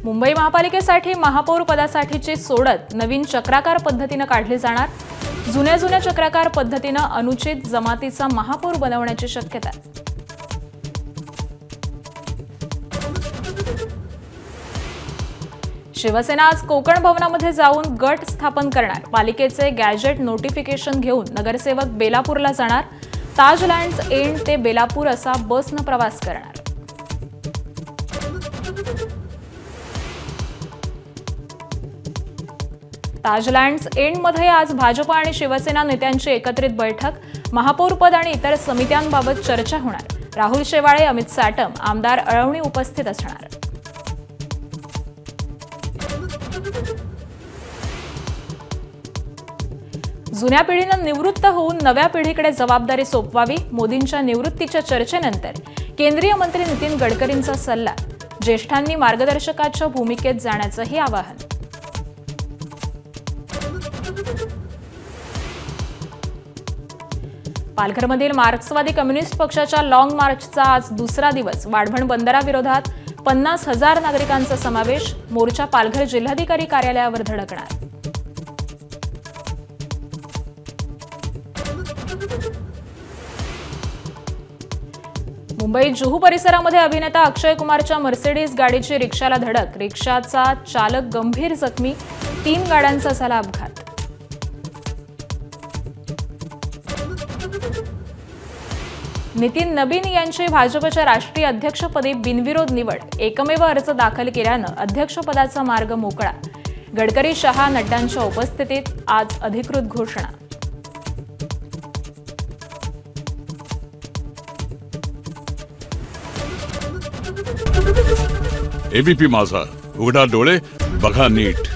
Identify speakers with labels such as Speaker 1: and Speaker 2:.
Speaker 1: मुंबई महापालिकेसाठी महापौर पदासाठीची सोडत नवीन चक्राकार पद्धतीने काढली जाणार। जुन्या चक्राकार पद्धतीने अनुचित जमातीचा महापौर बनवण्याची शक्यता आहे। शिवसेना आज कोकण भवनामध्ये जाऊन गट स्थापन करणार। पालिकेचे गॅजेट नोटिफिकेशन घेऊन नगरसेवक बेलापूरला जाणार। ताज लँड्स एंड ते बेलापूर असा बसनं प्रवास करणार। ताज लँड्स एंडमध्ये आज भाजप आणि शिवसेना नेत्यांची एकत्रित बैठक। महापौरपद आणि इतर समित्यांबाबत चर्चा होणार। राहुल शेवाळे, अमित साटम, आमदार अळवणी उपस्थित असणार। जुन्या पिढीनं निवृत्त होऊन नव्या पिढीकडे जबाबदारी सोपवावी। मोदींच्या निवृत्तीच्या चर्चेनंतर केंद्रीय मंत्री नितीन गडकरींचा सल्ला। ज्येष्ठांनी मार्गदर्शकाच्या भूमिकेत जाण्याचंही आवाहन। पालघरमधील मार्क्सवादी कम्युनिस्ट पक्षाच्या लॉंग मार्चचा आज दुसरा दिवस। वाढवण बंदराविरोधात 50,000 नागरिकांचा समावेश। मोर्चा पालघर जिल्हाधिकारी कार्यालयावर धडकणार। मुंबई जुहू परिसरामध्ये अभिनेता अक्षय कुमारच्या मर्सिडीज गाडीची रिक्षाला धडक। रिक्षाचा चालक गंभीर जखमी। 3 गाड्यांचा झाला अपघात। नितीन नबीन यांची भाजपच्या राष्ट्रीय अध्यक्षपदी बिनविरोध निवड। एकमेव अर्ज दाखल केल्यानं अध्यक्षपदाचा मार्ग मोकळा। गडकरी, शहा, नड्डांच्या उपस्थितीत आज अधिकृत घोषणा।
Speaker 2: एबीपी माझा, उघडा डोळे बघा नीट।